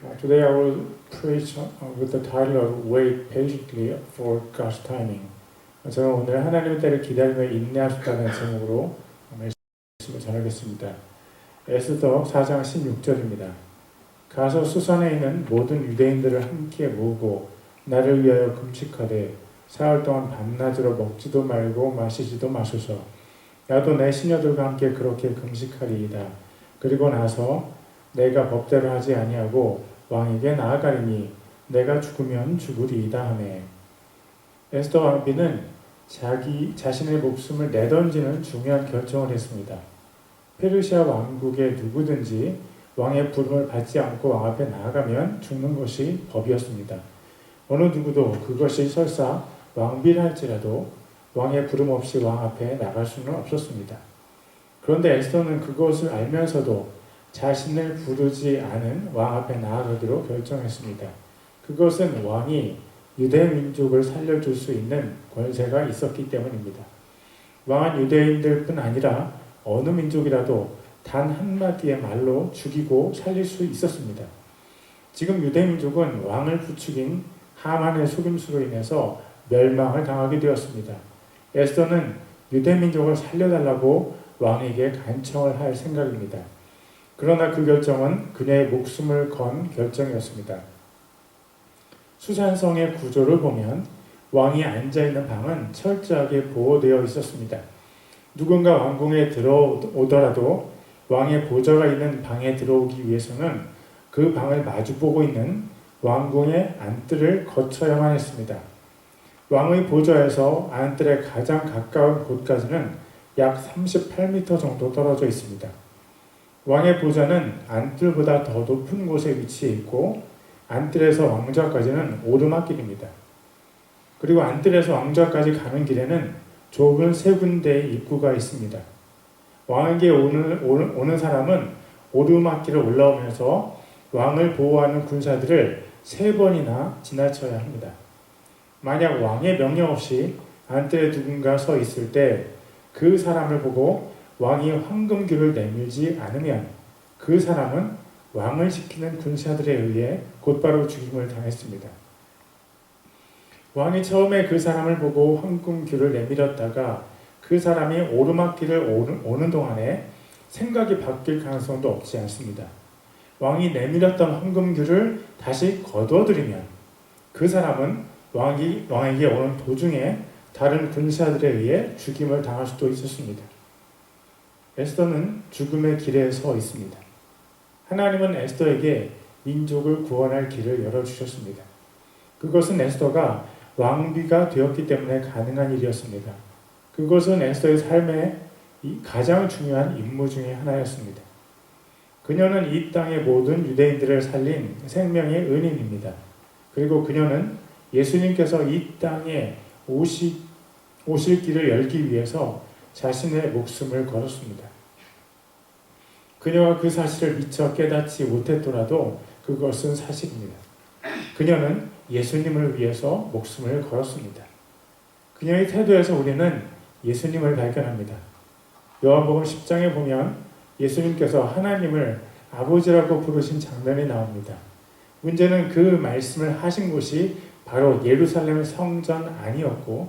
Today I will preach with the title of Wait Patiently for God's Timing. 저는 오늘 하나님의 때를 기다리며 인내하셨다는 제목으로 말씀을 전하겠습니다. 에스더 4장 16절입니다. 가서 수산에 있는 모든 유대인들을 함께 모으고 나를 위하여 금식하되 사흘 동안 밤낮으로 먹지도 말고 마시지도 마소서. 나도 내 시녀들과 함께 그렇게 금식하리이다. 그리고 나서 내가 법대로 하지 아니하고 왕에게 나아가리니 내가 죽으면 죽으리이다 하매. 에스더 왕비는 자신의 목숨을 내던지는 중요한 결정을 했습니다. 페르시아 왕국의 누구든지 왕의 부름을 받지 않고 왕 앞에 나아가면 죽는 것이 법이었습니다. 어느 누구도 그것이 설사 왕비랄지라도 왕의 부름 없이 왕 앞에 나갈 수는 없었습니다. 그런데 에스더는 그것을 알면서도 자신을 부르지 않은 왕 앞에 나아가기로 결정했습니다. 그것은 왕이 유대 민족을 살려줄 수 있는 권세가 있었기 때문입니다. 왕은 유대인들뿐 아니라 어느 민족이라도 단 한마디의 말로 죽이고 살릴 수 있었습니다. 지금 유대 민족은 왕을 부추긴 하만의 속임수로 인해서 멸망을 당하게 되었습니다. 에스더는 유대 민족을 살려달라고 왕에게 간청을 할 생각입니다. 그러나 그 결정은 그녀의 목숨을 건 결정이었습니다. 수산성의 구조를 보면 왕이 앉아있는 방은 철저하게 보호되어 있었습니다. 누군가 왕궁에 들어오더라도 왕의 보좌가 있는 방에 들어오기 위해서는 그 방을 마주보고 있는 왕궁의 안뜰을 거쳐야만 했습니다. 왕의 보좌에서 안뜰에 가장 가까운 곳까지는 약 38m 정도 떨어져 있습니다. 왕의 보좌는 안뜰보다 더 높은 곳에 위치해 있고 안뜰에서 왕좌까지는 오르막길입니다. 그리고 안뜰에서 왕좌까지 가는 길에는 좁은 세 군데의 입구가 있습니다. 왕에게 오는 사람은 오르막길을 올라오면서 왕을 보호하는 군사들을 3번이나 지나쳐야 합니다. 만약 왕의 명령 없이 안뜰에 누군가 서 있을 때 그 사람을 보고 왕이 황금규를 내밀지 않으면 그 사람은 왕을 지키는 군사들에 의해 곧바로 죽임을 당했습니다. 왕이 처음에 그 사람을 보고 황금규를 내밀었다가 그 사람이 오르막길을 오는 동안에 생각이 바뀔 가능성도 없지 않습니다. 왕이 내밀었던 황금규를 다시 거두어들이면 그 사람은 왕에게 오는 도중에 다른 군사들에 의해 죽임을 당할 수도 있었습니다. 에스더는 죽음의 길에 서 있습니다. 하나님은 에스더에게 민족을 구원할 길을 열어주셨습니다. 그것은 에스더가 왕비가 되었기 때문에 가능한 일이었습니다. 그것은 에스더의 삶의 가장 중요한 임무 중에 하나였습니다. 그녀는 이 땅의 모든 유대인들을 살린 생명의 은인입니다. 그리고 그녀는 예수님께서 이 땅에 오실 길을 열기 위해서 자신의 목숨을 걸었습니다. 그녀가 그 사실을 미처 깨닫지 못했더라도 그것은 사실입니다. 그녀는 예수님을 위해서 목숨을 걸었습니다. 그녀의 태도에서 우리는 예수님을 발견합니다. 요한복음 10장에 보면 예수님께서 하나님을 아버지라고 부르신 장면이 나옵니다. 문제는 그 말씀을 하신 곳이 바로 예루살렘 성전 아니었고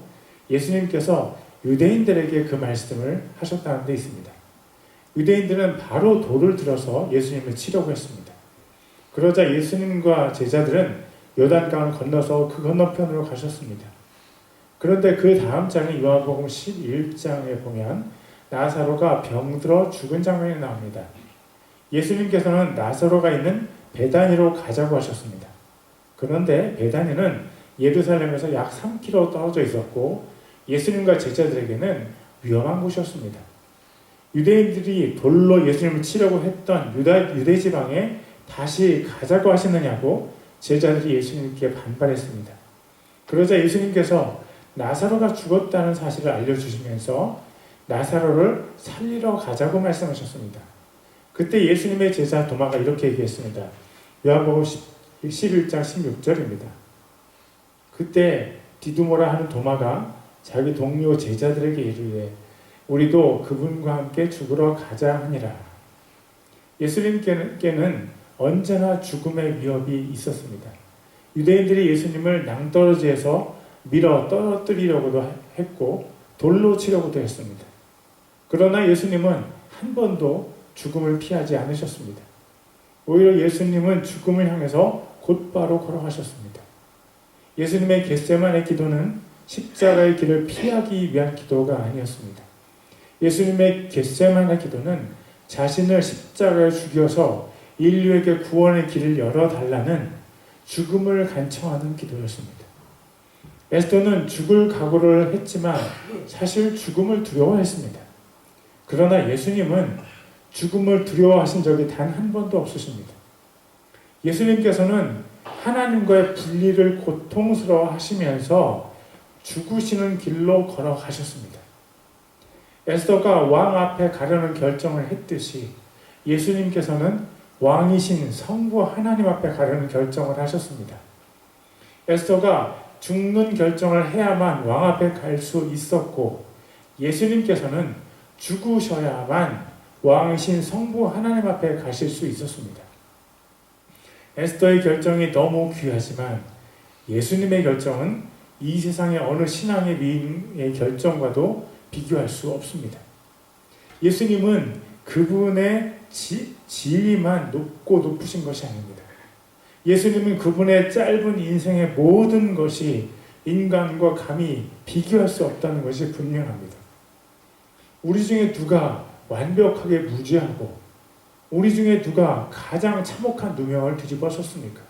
예수님께서 유대인들에게 그 말씀을 하셨다는 데 있습니다. 유대인들은 바로 돌을 들어서 예수님을 치려고 했습니다. 그러자 예수님과 제자들은 요단강을 건너서 그 건너편으로 가셨습니다. 그런데 그 다음 장인 요한복음 11장에 보면 나사로가 병들어 죽은 장면이 나옵니다. 예수님께서는 나사로가 있는 베다니로 가자고 하셨습니다. 그런데 베다니는 예루살렘에서 약 3km 떨어져 있었고 예수님과 제자들에게는 위험한 곳이었습니다. 유대인들이 돌로 예수님을 치려고 했던 유대 지방에 다시 가자고 하시느냐고 제자들이 예수님께 반발했습니다. 그러자 예수님께서 나사로가 죽었다는 사실을 알려주시면서 나사로를 살리러 가자고 말씀하셨습니다. 그때 예수님의 제자 도마가 이렇게 얘기했습니다. 요한복음 11장 16절입니다. 그때 디두모라 하는 도마가 자기 동료 제자들에게 이르되 우리도 그분과 함께 죽으러 가자 하니라. 예수님께는 언제나 죽음의 위협이 있었습니다. 유대인들이 예수님을 낭떠러지에서 밀어 떨어뜨리려고도 했고 돌로 치려고도 했습니다. 그러나 예수님은 한 번도 죽음을 피하지 않으셨습니다. 오히려 예수님은 죽음을 향해서 곧바로 걸어가셨습니다. 예수님의 겟세마네 기도는 십자가의 길을 피하기 위한 기도가 아니었습니다. 예수님의 겟세마네 기도는 자신을 십자가에 죽여서 인류에게 구원의 길을 열어달라는 죽음을 간청하는 기도였습니다. 에스더는 죽을 각오를 했지만 사실 죽음을 두려워했습니다. 그러나 예수님은 죽음을 두려워하신 적이 단 한 번도 없으십니다. 예수님께서는 하나님과의 분리를 고통스러워 하시면서 죽으시는 길로 걸어가셨습니다. 에스더가 왕 앞에 가려는 결정을 했듯이 예수님께서는 왕이신 성부 하나님 앞에 가려는 결정을 하셨습니다. 에스더가 죽는 결정을 해야만 왕 앞에 갈 수 있었고 예수님께서는 죽으셔야만 왕이신 성부 하나님 앞에 가실 수 있었습니다. 에스더의 결정이 너무 귀하지만 예수님의 결정은 이 세상의 어느 신앙의 미인의 결정과도 비교할 수 없습니다. 예수님은 그분의 지위만 높고 높으신 것이 아닙니다. 예수님은 그분의 짧은 인생의 모든 것이 인간과 감히 비교할 수 없다는 것이 분명합니다. 우리 중에 누가 완벽하게 무죄하고 우리 중에 누가 가장 참혹한 누명을 뒤집어 썼습니까?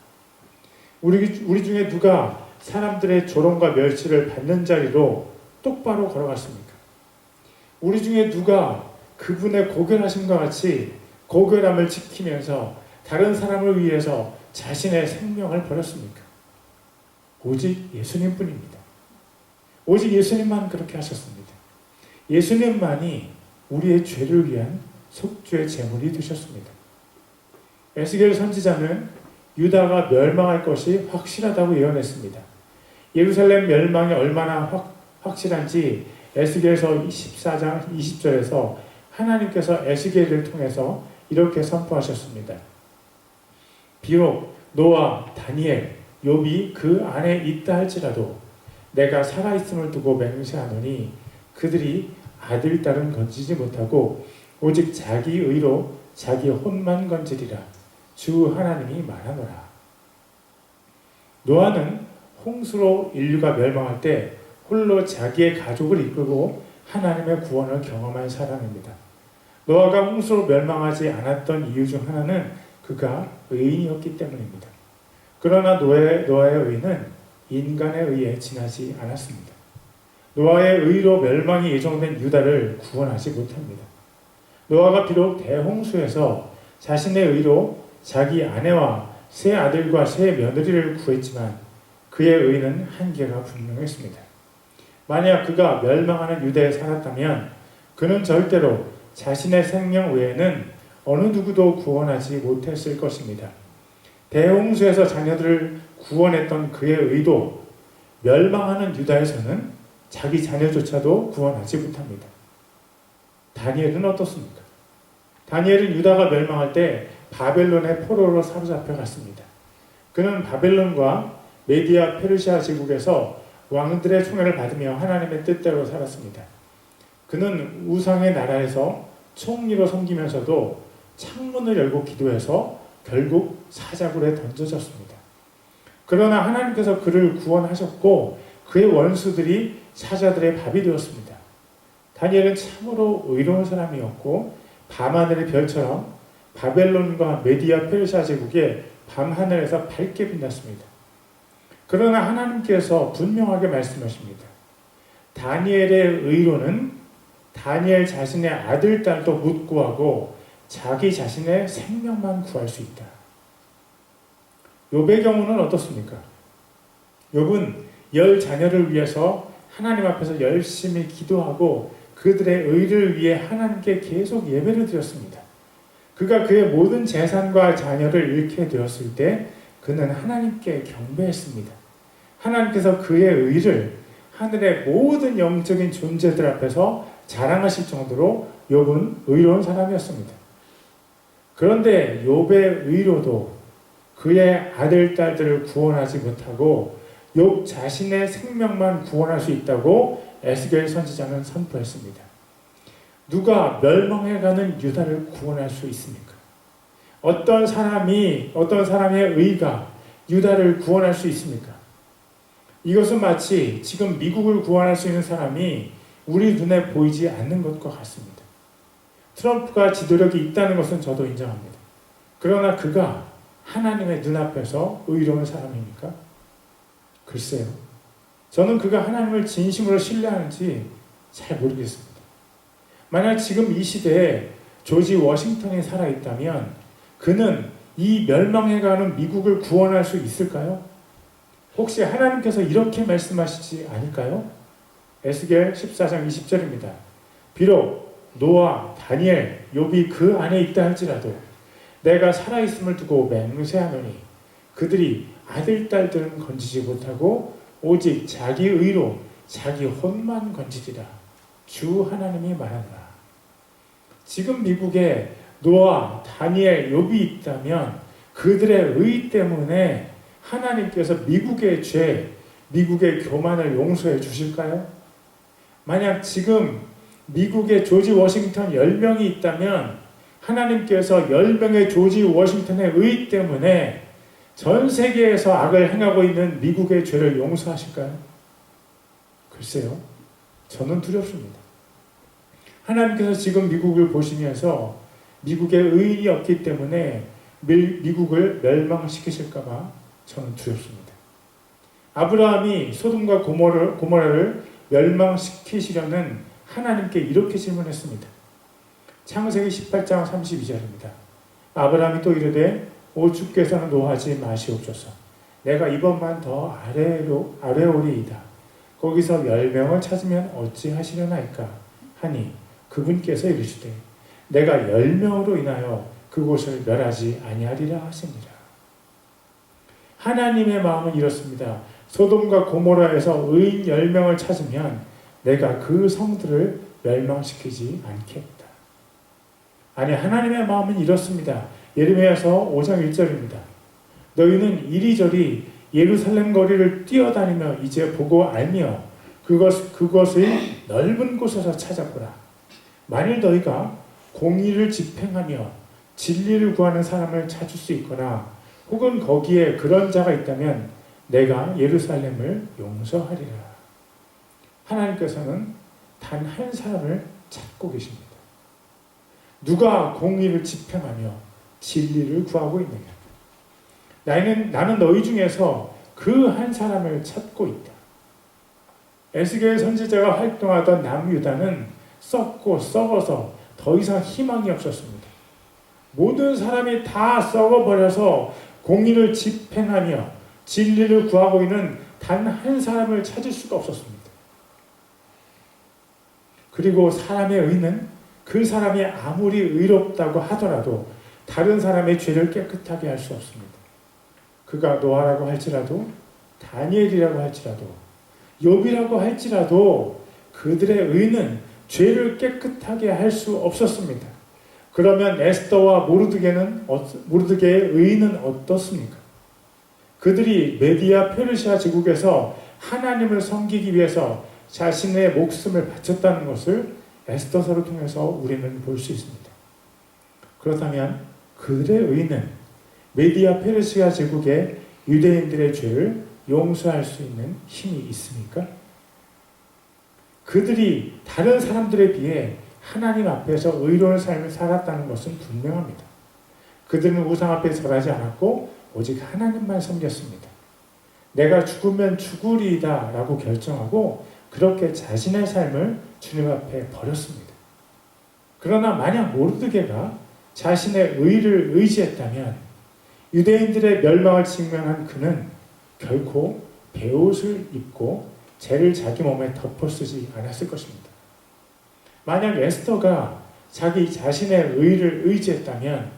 우리 중에 누가 사람들의 조롱과 멸시를 받는 자리로 똑바로 걸어갔습니까? 우리 중에 누가 그분의 고결하심과 같이 고결함을 지키면서 다른 사람을 위해서 자신의 생명을 버렸습니까? 오직 예수님뿐입니다. 오직 예수님만 그렇게 하셨습니다. 예수님만이 우리의 죄를 위한 속죄의 제물이 되셨습니다. 에스겔 선지자는 유다가 멸망할 것이 확실하다고 예언했습니다. 예루살렘 멸망이 얼마나 확실한지 에스겔서 14장 20절에서 하나님께서 에스겔을 통해서 이렇게 선포하셨습니다. 비록 노아, 다니엘, 욥이 그 안에 있다 할지라도 내가 살아있음을 두고 맹세하노니 그들이 아들, 딸은 건지지 못하고 오직 자기 의로 자기 혼만 건지리라. 주 하나님이 말하노라. 노아는 홍수로 인류가 멸망할 때 홀로 자기의 가족을 이끌고 하나님의 구원을 경험한 사람입니다. 노아가 홍수로 멸망하지 않았던 이유 중 하나는 그가 의인이었기 때문입니다. 그러나 노아의 의는 인간의 의에 지나지 않았습니다. 노아의 의로 멸망이 예정된 유다를 구원하지 못합니다. 노아가 비록 대홍수에서 자신의 의로 자기 아내와 세 아들과 세 며느리를 구했지만 그의 의는 한계가 분명했습니다. 만약 그가 멸망하는 유대에 살았다면 그는 절대로 자신의 생명 외에는 어느 누구도 구원하지 못했을 것입니다. 대홍수에서 자녀들을 구원했던 그의 의도 멸망하는 유다에서는 자기 자녀조차도 구원하지 못합니다. 다니엘은 어떻습니까? 다니엘은 유다가 멸망할 때 바벨론의 포로로 사로잡혀 갔습니다. 그는 바벨론과 메디아 페르시아 제국에서 왕들의 총애를 받으며 하나님의 뜻대로 살았습니다. 그는 우상의 나라에서 총리로 섬기면서도 창문을 열고 기도해서 결국 사자굴에 던져졌습니다. 그러나 하나님께서 그를 구원하셨고 그의 원수들이 사자들의 밥이 되었습니다. 다니엘은 참으로 의로운 사람이었고 밤하늘의 별처럼 바벨론과 메디아 페르시아 제국의 밤하늘에서 밝게 빛났습니다. 그러나 하나님께서 분명하게 말씀하십니다. 다니엘의 의로는 다니엘 자신의 아들, 딸도 못 구하고 자기 자신의 생명만 구할 수 있다. 욥의 경우는 어떻습니까? 욥은 10 자녀를 위해서 하나님 앞에서 열심히 기도하고 그들의 의를 위해 하나님께 계속 예배를 드렸습니다. 그가 그의 모든 재산과 자녀를 잃게 되었을 때 그는 하나님께 경배했습니다. 하나님께서 그의 의를 하늘의 모든 영적인 존재들 앞에서 자랑하실 정도로 욥은 의로운 사람이었습니다. 그런데 욥의 의로도 그의 아들, 딸들을 구원하지 못하고 욥 자신의 생명만 구원할 수 있다고 에스겔 선지자는 선포했습니다. 누가 멸망해가는 유다를 구원할 수 있습니까? 어떤 사람의 의가 유다를 구원할 수 있습니까? 이것은 마치 지금 미국을 구원할 수 있는 사람이 우리 눈에 보이지 않는 것과 같습니다. 트럼프가 지도력이 있다는 것은 저도 인정합니다. 그러나 그가 하나님의 눈앞에서 의로운 사람입니까? 글쎄요. 저는 그가 하나님을 진심으로 신뢰하는지 잘 모르겠습니다. 만약 지금 이 시대에 조지 워싱턴이 살아있다면 그는 이 멸망해가는 미국을 구원할 수 있을까요? 혹시 하나님께서 이렇게 말씀하시지 않을까요? 에스겔 14장 20절입니다. 비록 노아, 다니엘, 욥이 그 안에 있다 할지라도 내가 살아있음을 두고 맹세하노니 그들이 아들, 딸들은 건지지 못하고 오직 자기 의로 자기 혼만 건지리라. 주 하나님이 말하노라. 지금 미국에 노아, 다니엘, 욥이 있다면 그들의 의 때문에 하나님께서 미국의 죄, 미국의 교만을 용서해 주실까요? 만약 지금 미국에 조지 워싱턴 10명이 있다면 하나님께서 10명의 조지 워싱턴의 의 때문에 전 세계에서 악을 행하고 있는 미국의 죄를 용서하실까요? 글쎄요. 저는 두렵습니다. 하나님께서 지금 미국을 보시면서 미국에 의인이 없기 때문에 미국을 멸망시키실까봐 저는 두렵습니다. 아브라함이 소돔과 고모라를 멸망시키시려는 하나님께 이렇게 질문했습니다. 창세기 18장 32절입니다. 아브라함이 또 이르되 오 주께서는 노하지 마시옵소서. 내가 이번만 더 아래오리이다. 거기서 10명을 찾으면 어찌하시려나이까 하니 그분께서 이르시되 내가 10명으로 인하여 그곳을 멸하지 아니하리라 하시니라. 하나님의 마음은 이렇습니다. 소돔과 고모라에서 의인 10명을 찾으면 내가 그 성들을 멸망시키지 않겠다. 아니, 하나님의 마음은 이렇습니다. 예레미야서 5장 1절입니다. 너희는 이리저리 예루살렘 거리를 뛰어다니며 이제 보고 알며 그것을 넓은 곳에서 찾아보라. 만일 너희가 공의를 집행하며 진리를 구하는 사람을 찾을 수 있거나 혹은 거기에 그런 자가 있다면 내가 예루살렘을 용서하리라. 하나님께서는 단 한 사람을 찾고 계십니다. 누가 공의를 집행하며 진리를 구하고 있느냐? 나는 너희 중에서 그 한 사람을 찾고 있다. 에스겔 선지자가 활동하던 남유다는 썩고 썩어서 더 이상 희망이 없었습니다. 모든 사람이 다 썩어버려서 공의를 집행하며 진리를 구하고 있는 단 한 사람을 찾을 수가 없었습니다. 그리고 사람의 의는 그 사람이 아무리 의롭다고 하더라도 다른 사람의 죄를 깨끗하게 할 수 없습니다. 그가 노아라고 할지라도 다니엘이라고 할지라도 욥이라고 할지라도 그들의 의는 죄를 깨끗하게 할 수 없었습니다. 그러면 에스더와 모르드게의 의는 어떻습니까? 그들이 메디아 페르시아 제국에서 하나님을 섬기기 위해서 자신의 목숨을 바쳤다는 것을 에스더서를 통해서 우리는 볼 수 있습니다. 그렇다면 그들의 의는 메디아 페르시아 제국의 유대인들의 죄를 용서할 수 있는 힘이 있습니까? 그들이 다른 사람들에 비해 하나님 앞에서 의로운 삶을 살았다는 것은 분명합니다. 그들은 우상 앞에 절하지 않았고 오직 하나님만 섬겼습니다. 내가 죽으면 죽으리이다 라고 결정하고 그렇게 자신의 삶을 주님 앞에 버렸습니다. 그러나 만약 모르드게가 자신의 의를 의지했다면 유대인들의 멸망을 직면한 그는 결코 베옷을 입고 죄를 자기 몸에 덮어쓰지 않았을 것입니다. 만약 에스더가 자기 자신의 의를 의지했다면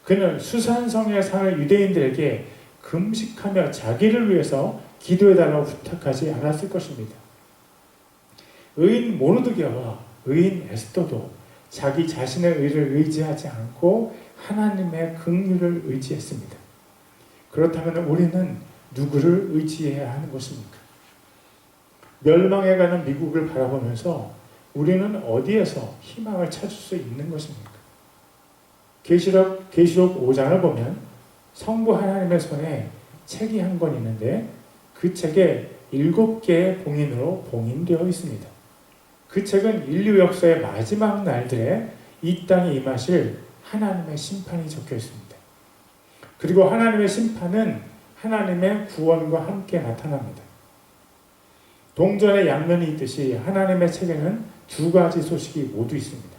그는 수산성에 사는 유대인들에게 금식하며 자기를 위해서 기도해달라고 부탁하지 않았을 것입니다. 의인 모르드게와 의인 에스더도 자기 자신의 의를 의지하지 않고 하나님의 긍휼을 의지했습니다. 그렇다면 우리는 누구를 의지해야 하는 것입니까? 멸망해가는 미국을 바라보면서 우리는 어디에서 희망을 찾을 수 있는 것입니까? 계시록 5장을 보면 성부 하나님의 손에 책이 한 권 있는데 그 책에 7개의 봉인으로 봉인되어 있습니다. 그 책은 인류 역사의 마지막 날들에 이 땅에 임하실 하나님의 심판이 적혀 있습니다. 그리고 하나님의 심판은 하나님의 구원과 함께 나타납니다. 동전의 양면이 있듯이 하나님의 책에는 두 가지 소식이 모두 있습니다.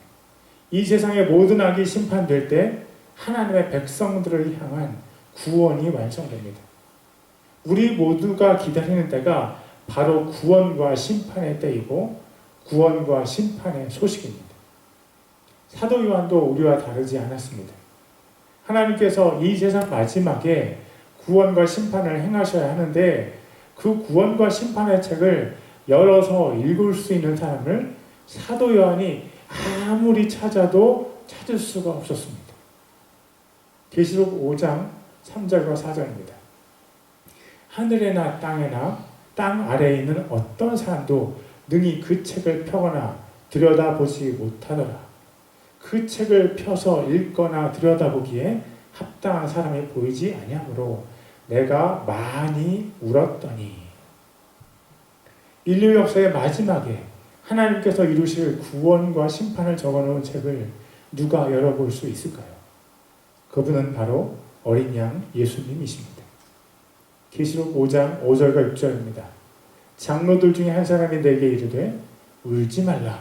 이 세상의 모든 악이 심판될 때 하나님의 백성들을 향한 구원이 완성됩니다. 우리 모두가 기다리는 때가 바로 구원과 심판의 때이고 구원과 심판의 소식입니다. 사도 요한도 우리와 다르지 않았습니다. 하나님께서 이 세상 마지막에 구원과 심판을 행하셔야 하는데 그 구원과 심판의 책을 열어서 읽을 수 있는 사람을 사도 요한이 아무리 찾아도 찾을 수가 없었습니다. 계시록 5장 3절과 4절입니다. 하늘에나 땅에나 땅 아래에 있는 어떤 사람도 능히 그 책을 펴거나 들여다보지 못하더라. 그 책을 펴서 읽거나 들여다보기에 합당한 사람이 보이지 아니하므로 내가 많이 울었더니. 인류 역사의 마지막에 하나님께서 이루실 구원과 심판을 적어놓은 책을 누가 열어볼 수 있을까요? 그분은 바로 어린 양 예수님이십니다. 계시록 5장 5절과 6절입니다. 장로들 중에 한 사람이 내게 이르되 울지 말라.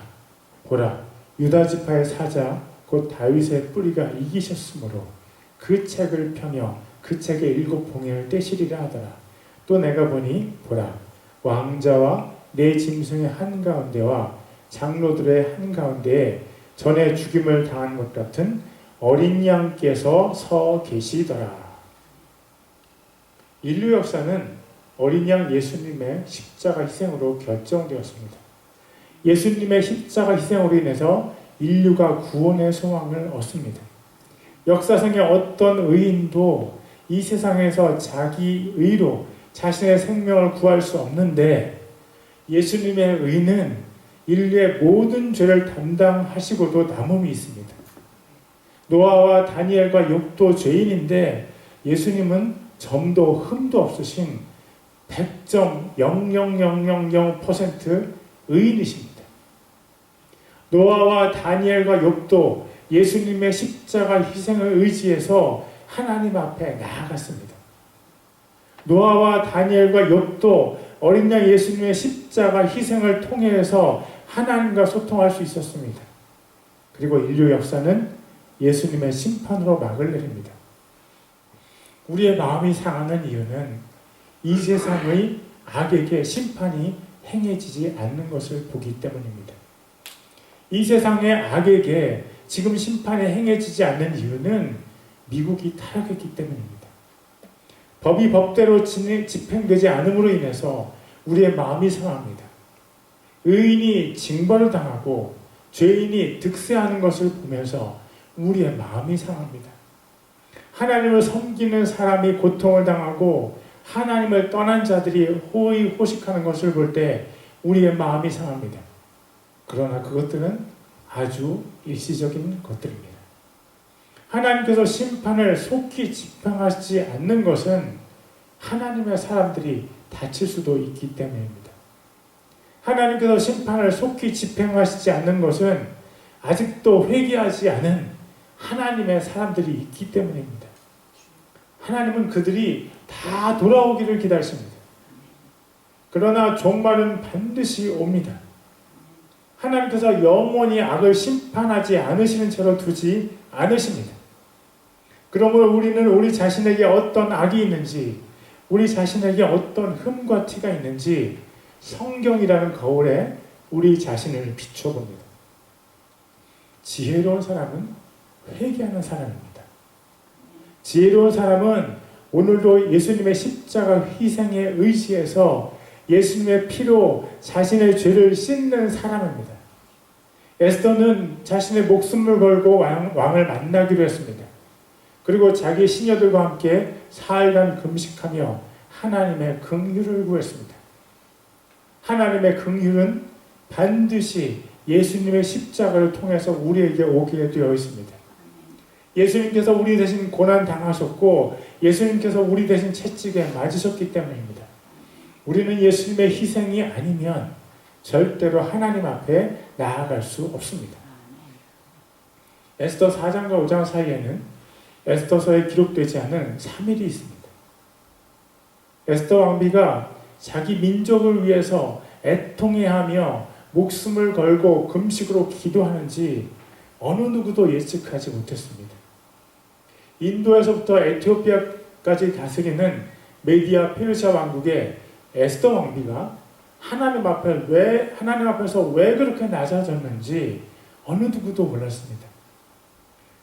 보라, 유다 지파의 사자 곧 다윗의 뿌리가 이기셨으므로 그 책을 펴며 그 책의 7봉인을 떼시리라 하더라. 또 내가 보니 보라, 왕자와 내 짐승의 한가운데와 장로들의 한가운데에 전에 죽임을 당한 것 같은 어린 양께서 서 계시더라. 인류 역사는 어린 양 예수님의 십자가 희생으로 결정되었습니다. 예수님의 십자가 희생으로 인해서 인류가 구원의 소망을 얻습니다. 역사상의 어떤 의인도 이 세상에서 자기 의로 자신의 생명을 구할 수 없는데 예수님의 의는 인류의 모든 죄를 담당하시고도 남음이 있습니다. 노아와 다니엘과 욥도 죄인인데 예수님은 점도 흠도 없으신 100.00000% 의인이십니다. 노아와 다니엘과 욥도 예수님의 십자가 희생을 의지해서 하나님 앞에 나아갔습니다. 노아와 다니엘과 욥도 어린 양 예수님의 십자가 희생을 통해서 하나님과 소통할 수 있었습니다. 그리고 인류 역사는 예수님의 심판으로 막을 내립니다. 우리의 마음이 상하는 이유는 이 세상의 악에게 심판이 행해지지 않는 것을 보기 때문입니다. 이 세상의 악에게 지금 심판이 행해지지 않는 이유는 미국이 타락했기 때문입니다. 법이 법대로 집행되지 않음으로 인해서 우리의 마음이 상합니다. 의인이 징벌을 당하고 죄인이 득세하는 것을 보면서 우리의 마음이 상합니다. 하나님을 섬기는 사람이 고통을 당하고 하나님을 떠난 자들이 호의호식하는 것을 볼 때 우리의 마음이 상합니다. 그러나 그것들은 아주 일시적인 것들입니다. 하나님께서 심판을 속히 집행하지 않는 것은 하나님의 사람들이 다칠 수도 있기 때문입니다. 하나님께서 심판을 속히 집행하시지 않는 것은 아직도 회개하지 않은 하나님의 사람들이 있기 때문입니다. 하나님은 그들이 다 돌아오기를 기다리십니다. 그러나 종말은 반드시 옵니다. 하나님께서 영원히 악을 심판하지 않으시는 채로 두지 않으십니다. 그러므로 우리는 우리 자신에게 어떤 악이 있는지, 우리 자신에게 어떤 흠과 티가 있는지 성경이라는 거울에 우리 자신을 비춰봅니다. 지혜로운 사람은 회개하는 사람입니다. 지혜로운 사람은 오늘도 예수님의 십자가 희생에 의지해서 예수님의 피로 자신의 죄를 씻는 사람입니다. 에스더는 자신의 목숨을 걸고 왕을 만나기로 했습니다. 그리고 자기 시녀들과 함께 사흘간 금식하며 하나님의 긍휼을 구했습니다. 하나님의 긍휼은 반드시 예수님의 십자가를 통해서 우리에게 오게 되어 있습니다. 예수님께서 우리 대신 고난 당하셨고 예수님께서 우리 대신 채찍에 맞으셨기 때문입니다. 우리는 예수님의 희생이 아니면 절대로 하나님 앞에 나아갈 수 없습니다. 에스더 4장과 5장 사이에는 에스더서에 기록되지 않은 3일이 있습니다. 에스더 왕비가 자기 민족을 위해서 애통해하며 목숨을 걸고 금식으로 기도하는지 어느 누구도 예측하지 못했습니다. 인도에서부터 에티오피아까지 다스리는 메디아 페르시아 왕국의 에스더 왕비가 하나님 앞에서 왜 그렇게 낮아졌는지 어느 누구도 몰랐습니다.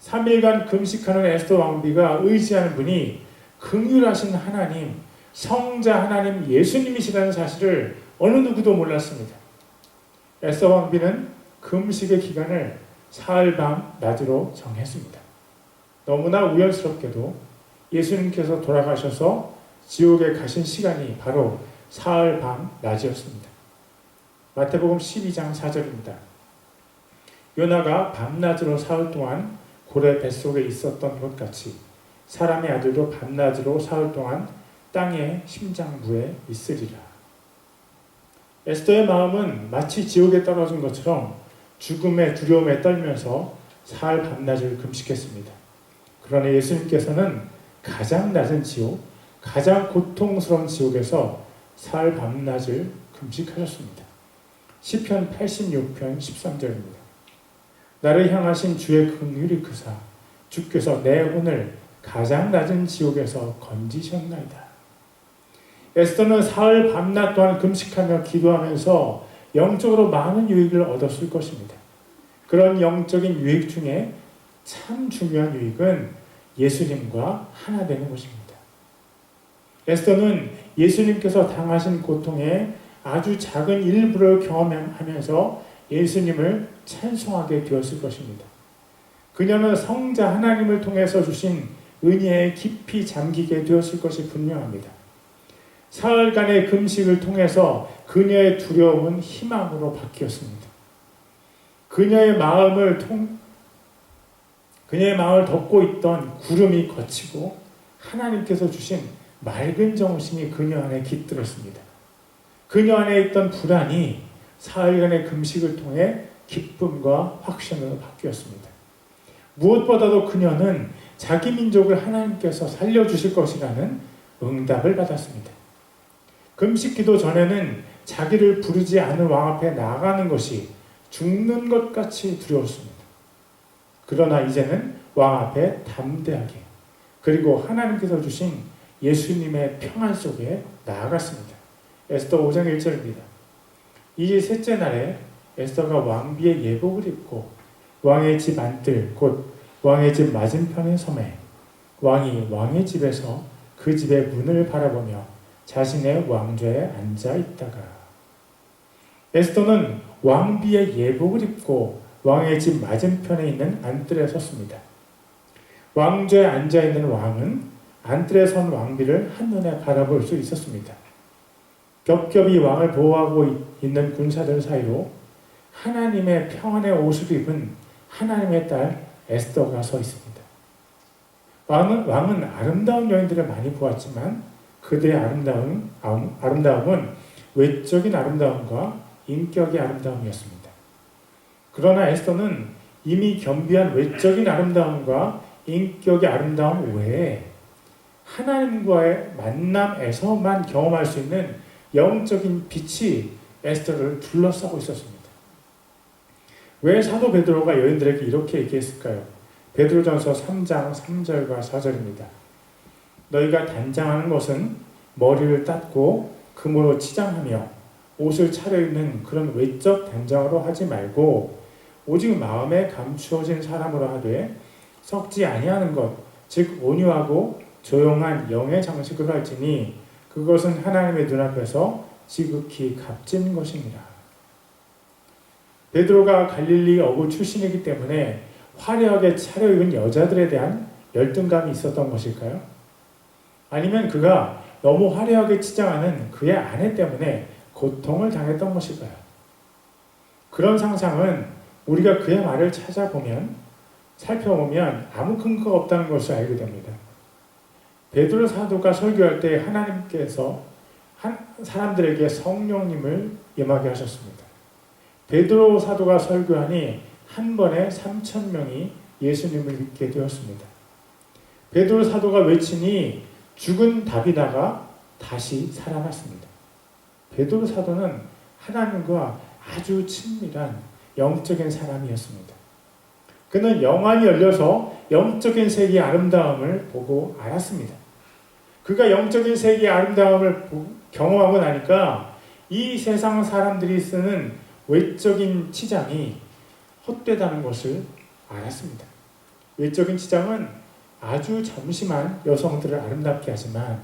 3일간 금식하는 에스더 왕비가 의지하는 분이 긍휼하신 하나님, 성자 하나님 예수님이시라는 사실을 어느 누구도 몰랐습니다. 에스더 왕비는 금식의 기간을 사흘 밤 낮으로 정했습니다. 너무나 우연스럽게도 예수님께서 돌아가셔서 지옥에 가신 시간이 바로 사흘 밤 낮이었습니다. 마태복음 12장 4절입니다. 요나가 밤낮으로 사흘 동안 고래 뱃속에 있었던 것 같이 사람의 아들도 밤낮으로 사흘 동안 땅의 심장부에 있으리라. 에스더의 마음은 마치 지옥에 떨어진 것처럼 죽음의 두려움에 떨면서 사흘 밤낮을 금식했습니다. 그러나 예수님께서는 가장 낮은 지옥, 가장 고통스러운 지옥에서 사흘 밤낮을 금식하셨습니다. 시편 86편 13절입니다. 나를 향하신 주의 긍휼이 크사 주께서 내 혼을 가장 낮은 지옥에서 건지셨나이다. 에스더는 사흘 밤낮 동안 금식하며 기도하면서 영적으로 많은 유익을 얻었을 것입니다. 그런 영적인 유익 중에 참 중요한 유익은 예수님과 하나 되는 것입니다. 에스더는 예수님께서 당하신 고통의 아주 작은 일부를 경험하면서 예수님을 찬송하게 되었을 것입니다. 그녀는 성자 하나님을 통해서 주신 은혜에 깊이 잠기게 되었을 것이 분명합니다. 사흘간의 금식을 통해서 그녀의 두려움은 희망으로 바뀌었습니다. 그녀의 마음을 덮고 있던 구름이 걷히고 하나님께서 주신 맑은 정신이 그녀 안에 깃들었습니다. 그녀 안에 있던 불안이 사흘간의 금식을 통해 기쁨과 확신으로 바뀌었습니다. 무엇보다도 그녀는 자기 민족을 하나님께서 살려주실 것이라는 응답을 받았습니다. 금식 기도 전에는 자기를 부르지 않은 왕 앞에 나아가는 것이 죽는 것 같이 두려웠습니다. 그러나 이제는 왕 앞에 담대하게 그리고 하나님께서 주신 예수님의 평안 속에 나아갔습니다. 에스더 5장 1절입니다. 이 셋째 날에 에스더가 왕비의 예복을 입고 왕의 집 안뜰 곧 왕의 집 맞은편의 섬에 왕이 왕의 집에서 그 집의 문을 바라보며 자신의 왕좌에 앉아 있다가 에스더는 왕비의 예복을 입고 왕의 집 맞은편에 있는 안뜰에 섰습니다. 왕좌에 앉아 있는 왕은 안뜰에 선 왕비를 한눈에 바라볼 수 있었습니다. 겹겹이 왕을 보호하고 있는 군사들 사이로 하나님의 평안의 옷을 입은 하나님의 딸 에스더가 서 있습니다. 왕은 아름다운 여인들을 많이 보았지만 그들의 아름다움은 외적인 아름다움과 인격의 아름다움이었습니다. 그러나 에스더는 이미 겸비한 외적인 아름다움과 인격의 아름다움 외에 하나님과의 만남에서만 경험할 수 있는 영적인 빛이 에스더를 둘러싸고 있었습니다. 왜 사도 베드로가 여인들에게 이렇게 얘기했을까요? 베드로전서 3장 3절과 4절입니다. 너희가 단장하는 것은 머리를 닦고 금으로 치장하며 옷을 차려입는 그런 외적 단장으로 하지 말고 오직 마음에 감추어진 사람으로 하되 썩지 아니하는 것, 즉 온유하고 조용한 영의 장식을 할지니 그것은 하나님의 눈앞에서 지극히 값진 것입니다. 베드로가 갈릴리 어부 출신이기 때문에 화려하게 차려입은 여자들에 대한 열등감이 있었던 것일까요? 아니면 그가 너무 화려하게 치장하는 그의 아내 때문에 고통을 당했던 것일까요? 그런 상상은 우리가 그의 말을 살펴보면 아무 근거가 없다는 것을 알게 됩니다. 베드로 사도가 설교할 때 하나님께서 사람들에게 성령님을 임하게 하셨습니다. 베드로 사도가 설교하니 한 번에 3,000명이 예수님을 믿게 되었습니다. 베드로 사도가 외치니 죽은 다비다가 다시 살아났습니다. 베드로 사도는 하나님과 아주 친밀한 영적인 사람이었습니다. 그는 영안이 열려서 영적인 세계의 아름다움을 보고 알았습니다. 그가 영적인 세계의 아름다움을 경험하고 나니까 이 세상 사람들이 쓰는 외적인 치장이 헛되다는 것을 알았습니다. 외적인 치장은 아주 잠시만 여성들을 아름답게 하지만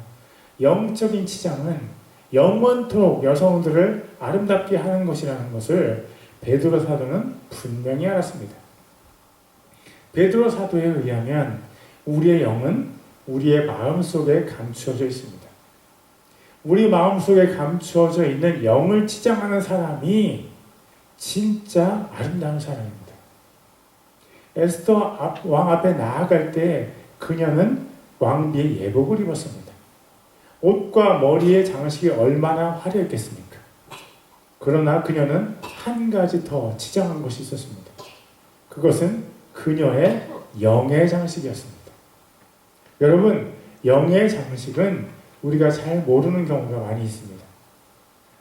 영적인 치장은 영원토록 여성들을 아름답게 하는 것이라는 것을 베드로 사도는 분명히 알았습니다. 베드로 사도에 의하면 우리의 영은 우리의 마음속에 감추어져 있습니다. 우리 마음속에 감추어져 있는 영을 치장하는 사람이 진짜 아름다운 사람입니다. 에스더 왕 앞에 나아갈 때 그녀는 왕비의 예복을 입었습니다. 옷과 머리의 장식이 얼마나 화려했겠습니까? 그러나 그녀는 한 가지 더 치장한 것이 있었습니다. 그것은 그녀의 영의 장식이었습니다. 여러분, 영의 장식은 우리가 잘 모르는 경우가 많이 있습니다.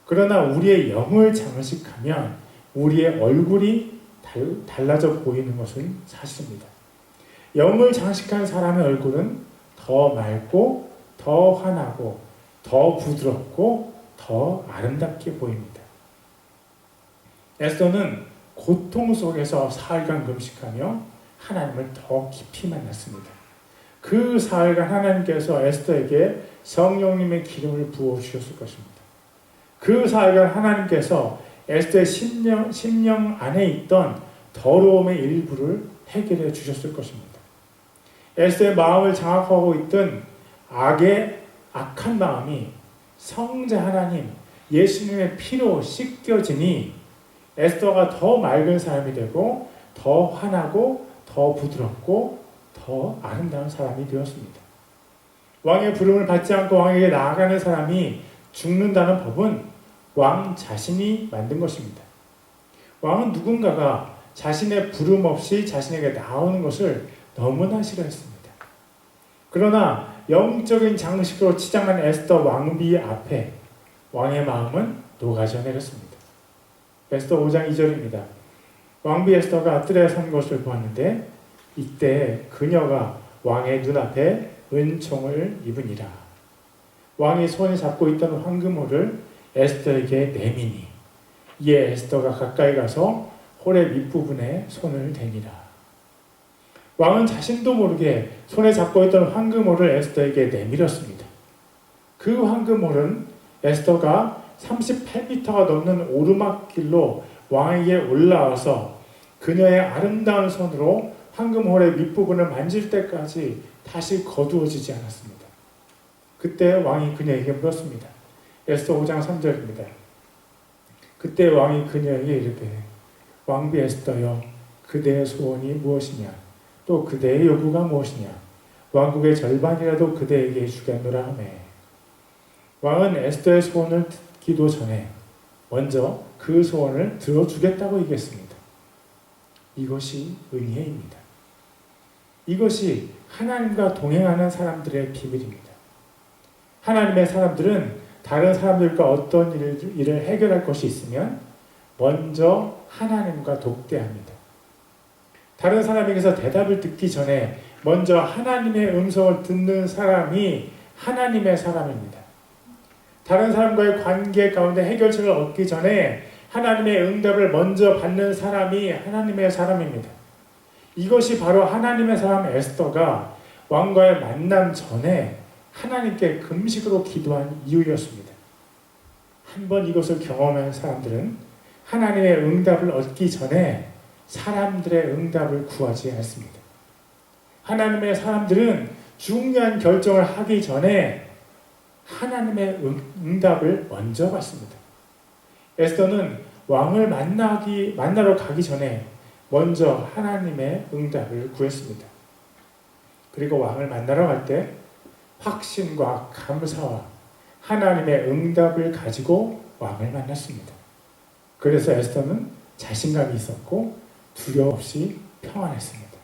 그러나 우리의 영을 장식하면 우리의 얼굴이 달라져 보이는 것은 사실입니다. 영을 장식한 사람의 얼굴은 더 맑고 더 환하고 더 부드럽고 더 아름답게 보입니다. 에스더는 고통 속에서 사흘간 금식하며 하나님을 더 깊이 만났습니다. 그 사흘간 하나님께서 에스더에게 성령님의 기름을 부어주셨을 것입니다. 그 사흘간 하나님께서 에스더의 심령 안에 있던 더러움의 일부를 해결해 주셨을 것입니다. 에스더의 마음을 장악하고 있던 악한 마음이 성자 하나님 예수님의 피로 씻겨지니 에스더가 더 맑은 사람이 되고 더 환하고 더 부드럽고 더 아름다운 사람이 되었습니다. 왕의 부름을 받지 않고 왕에게 나아가는 사람이 죽는다는 법은 왕 자신이 만든 것입니다. 왕은 누군가가 자신의 부름 없이 자신에게 나오는 것을 너무나 싫어했습니다. 그러나 영적인 장식으로 치장한 에스더 왕비 앞에 왕의 마음은 녹아져 내렸습니다. 에스더 5장 2절입니다. 왕비 에스더가 뜰에 선 것을 보았는데 이때 그녀가 왕의 눈앞에 은총을 입으니라. 왕이 손에 잡고 있던 황금홀을 에스더에게 내미니 이에 에스더가 가까이 가서 홀의 밑부분에 손을 대니라. 왕은 자신도 모르게 손에 잡고 있던 황금홀을 에스더에게 내밀었습니다. 그 황금홀은 에스더가 38m가 넘는 오르막길로 왕에게 올라와서 그녀의 아름다운 손으로 황금홀의 밑부분을 만질 때까지 다시 거두어지지 않았습니다. 그때 왕이 그녀에게 물었습니다. 에스더 5장 3절입니다. 그때 왕이 그녀에게 이르되 왕비 에스더여 그대의 소원이 무엇이냐 또 그대의 요구가 무엇이냐 왕국의 절반이라도 그대에게 주겠노라 하매 왕은 에스더의 소원을 듣기도 전에 먼저 그 소원을 들어주겠다고 얘기했습니다. 이것이 은혜입니다. 이것이 하나님과 동행하는 사람들의 비밀입니다. 하나님의 사람들은 다른 사람들과 어떤 일을 해결할 것이 있으면 먼저 하나님과 독대합니다. 다른 사람에게서 대답을 듣기 전에 먼저 하나님의 음성을 듣는 사람이 하나님의 사람입니다. 다른 사람과의 관계 가운데 해결책을 얻기 전에 하나님의 응답을 먼저 받는 사람이 하나님의 사람입니다. 이것이 바로 하나님의 사람 에스더가 왕과의 만남 전에 하나님께 금식으로 기도한 이유였습니다. 한번 이것을 경험한 사람들은 하나님의 응답을 얻기 전에 사람들의 응답을 구하지 않습니다. 하나님의 사람들은 중요한 결정을 하기 전에 하나님의 응답을 먼저 받습니다. 에스더는 왕을 만나러 가기 전에 먼저 하나님의 응답을 구했습니다. 그리고 왕을 만나러 갈 때 확신과 감사와 하나님의 응답을 가지고 왕을 만났습니다. 그래서 에스더는 자신감이 있었고 두려움 없이 평안했습니다.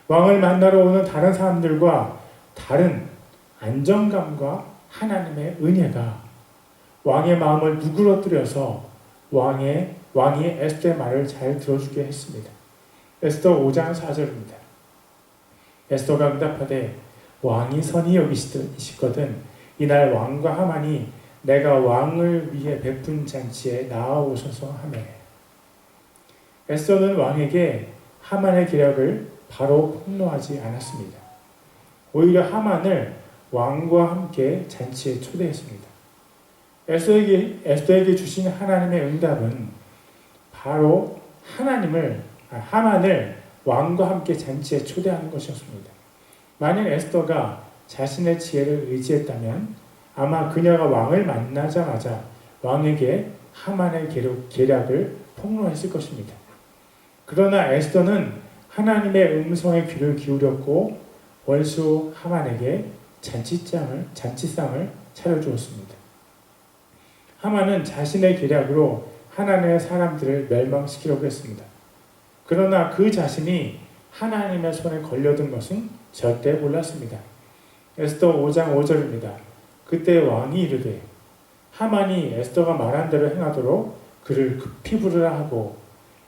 왕을 만나러 오는 다른 사람들과 다른 안정감과 하나님의 은혜가 왕의 마음을 누그러뜨려서 왕이 에스더의 말을 잘 들어주게 했습니다. 에스더 5장 4절입니다. 에스더가 응답하되 왕이 선히 여기시거든 이날 왕과 하만이 내가 왕을 위해 베푼 잔치에 나아오소서 하매. 에스더는 왕에게 하만의 계략을 바로 폭로하지 않았습니다. 오히려 하만을 왕과 함께 잔치에 초대했습니다. 에스더에게 주신 하나님의 응답은 바로 하만을 왕과 함께 잔치에 초대하는 것이었습니다. 만약 에스더가 자신의 지혜를 의지했다면 아마 그녀가 왕을 만나자마자 왕에게 하만의 계략을 폭로했을 것입니다. 그러나 에스더는 하나님의 음성에 귀를 기울였고 원수 하만에게 잔치상을 차려주었습니다. 하만은 자신의 계략으로 하나님의 사람들을 멸망시키려고 했습니다. 그러나 그 자신이 하나님의 손에 걸려든 것은 절대 몰랐습니다. 에스더 5장 5절입니다. 그때 왕이 이르되 하만이 에스더가 말한 대로 행하도록 그를 급히 부르라 하고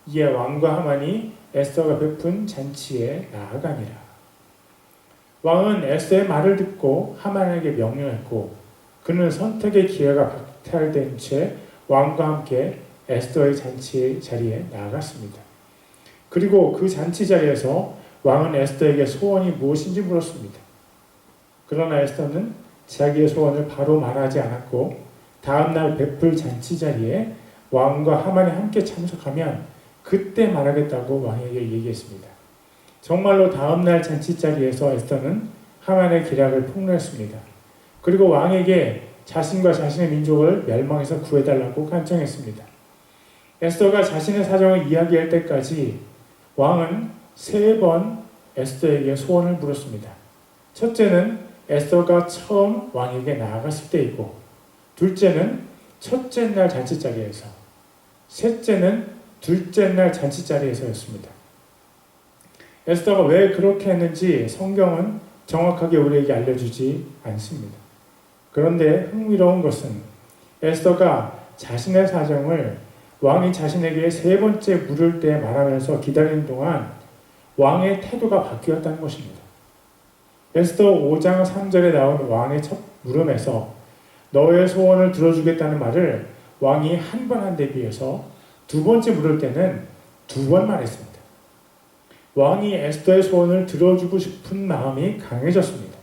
이에 왕과 하만이 에스더가 베푼 잔치에 나아가니라. 왕은 에스더의 말을 듣고 하만에게 명령했고 그는 선택의 기회가 박탈된 채 왕과 함께 에스더의 잔치 자리에 나아갔습니다. 그리고 그 잔치 자리에서 왕은 에스더에게 소원이 무엇인지 물었습니다. 그러나 에스더는 자기의 소원을 바로 말하지 않았고 다음날 베풀 잔치 자리에 왕과 하만이 함께 참석하면 그때 말하겠다고 왕에게 얘기했습니다. 정말로 다음날 잔치 자리에서 에스더는 하만의 계략을 폭로했습니다. 그리고 왕에게 자신과 자신의 민족을 멸망에서 구해달라고 간청했습니다. 에스더가 자신의 사정을 이야기할 때까지 왕은 3번 에스더에게 소원을 물었습니다. 첫째는 에스더가 처음 왕에게 나아갔을 때이고, 둘째는 첫째 날 잔치자리에서, 셋째는 둘째 날 잔치자리에서였습니다. 에스더가 왜 그렇게 했는지 성경은 정확하게 우리에게 알려주지 않습니다. 그런데 흥미로운 것은 에스더가 자신의 사정을 왕이 자신에게 3번째 물을 때 말하면서 기다리는 동안 왕의 태도가 바뀌었다는 것입니다. 에스더 5장 3절에 나온 왕의 첫 물음에서 너의 소원을 들어주겠다는 말을 왕이 한 번 한 데 비해서 2번째 물을 때는 2번 말했습니다. 왕이 에스더의 소원을 들어주고 싶은 마음이 강해졌습니다.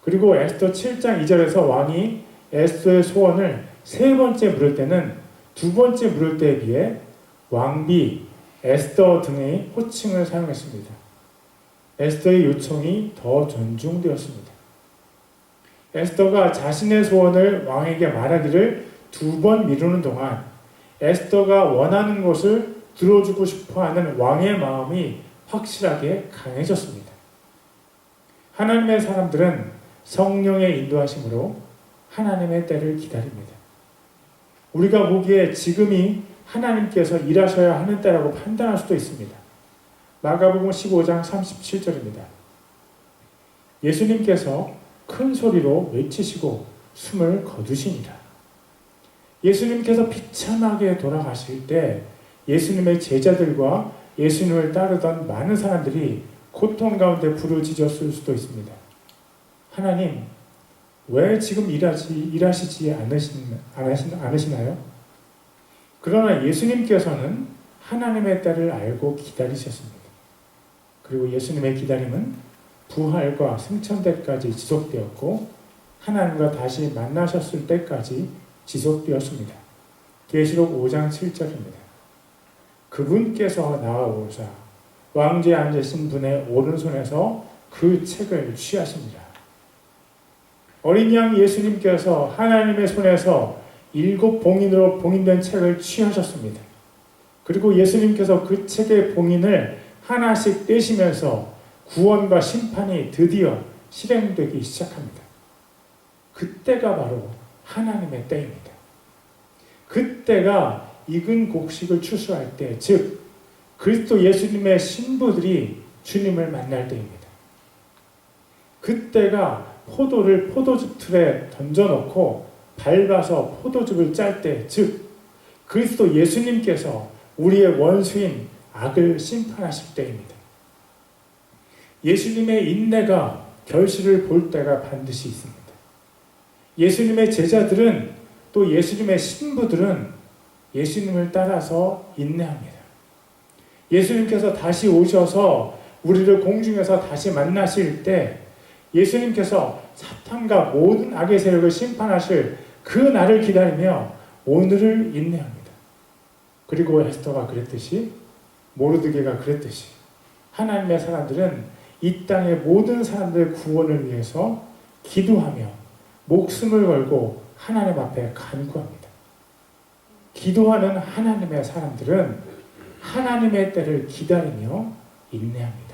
그리고 에스더 7장 2절에서 왕이 에스더의 소원을 3번째 물을 때는 2번째 물을 때에 비해 왕비, 에스더 등의 호칭을 사용했습니다. 에스더의 요청이 더 존중되었습니다. 에스더가 자신의 소원을 왕에게 말하기를 2번 미루는 동안 에스더가 원하는 것을 들어주고 싶어하는 왕의 마음이 확실하게 강해졌습니다. 하나님의 사람들은 성령의 인도하심으로 하나님의 때를 기다립니다. 우리가 보기에 지금이 하나님께서 일하셔야 하는 때라고 판단할 수도 있습니다. 마가복음 15장 37절입니다. 예수님께서 큰 소리로 외치시고 숨을 거두시니라. 예수님께서 비참하게 돌아가실 때 예수님의 제자들과 예수님을 따르던 많은 사람들이 고통 가운데 부르짖었을 수도 있습니다. 하나님, 왜 지금 일하시지 않으시나요? 그러나 예수님께서는 하나님의 때를 알고 기다리셨습니다. 그리고 예수님의 기다림은 부활과 승천 때까지 지속되었고 하나님과 다시 만나셨을 때까지 지속되었습니다. 계시록 5장 7절입니다. 그분께서 나아오사 왕좌에 앉으신 분의 오른손에서 그 책을 취하십니다. 어린 양 예수님께서 하나님의 손에서 7 봉인으로 봉인된 책을 취하셨습니다. 그리고 예수님께서 그 책의 봉인을 하나씩 떼시면서 구원과 심판이 드디어 실행되기 시작합니다. 그때가 바로 하나님의 때입니다. 그때가 익은 곡식을 추수할 때, 즉 그리스도 예수님의 신부들이 주님을 만날 때입니다. 그때가 포도를 포도즙 틀에 던져놓고 밟아서 포도즙을 짤 때, 즉 그리스도 예수님께서 우리의 원수인 악을 심판하실 때입니다. 예수님의 인내가 결실을 볼 때가 반드시 있습니다. 예수님의 제자들은 또 예수님의 신부들은 예수님을 따라서 인내합니다. 예수님께서 다시 오셔서 우리를 공중에서 다시 만나실 때 예수님께서 사탄과 모든 악의 세력을 심판하실 그 날을 기다리며 오늘을 인내합니다. 그리고 에스더가 그랬듯이, 모르드게가 그랬듯이 하나님의 사람들은 이 땅의 모든 사람들의 구원을 위해서 기도하며 목숨을 걸고 하나님 앞에 간구합니다. 기도하는 하나님의 사람들은 하나님의 때를 기다리며 인내합니다.